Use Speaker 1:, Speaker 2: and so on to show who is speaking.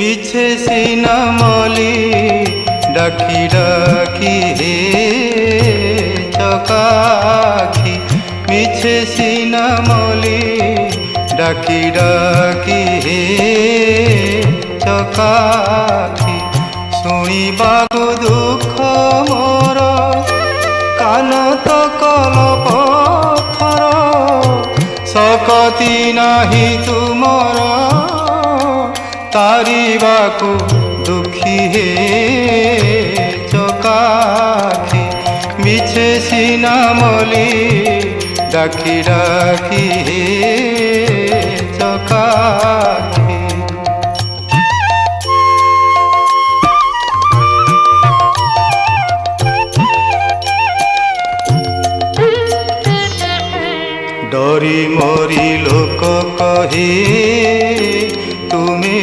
Speaker 1: মিছে সিনা মলি ডাকি ডাকি হে চকাখি, মিছে সিনা মলি ডাকি ডাকি হে চকাখি। শুଣିବାକୁ দুঃখ ମୋର কান তো কল পথর, শকতি নাহি তুমর তারিବାକୁ দুঃখী হে চকাখি। মিছে সিনা মলি ডাকি ডাকি হে চকাখি। ডরি মরি লোক কহে তুমি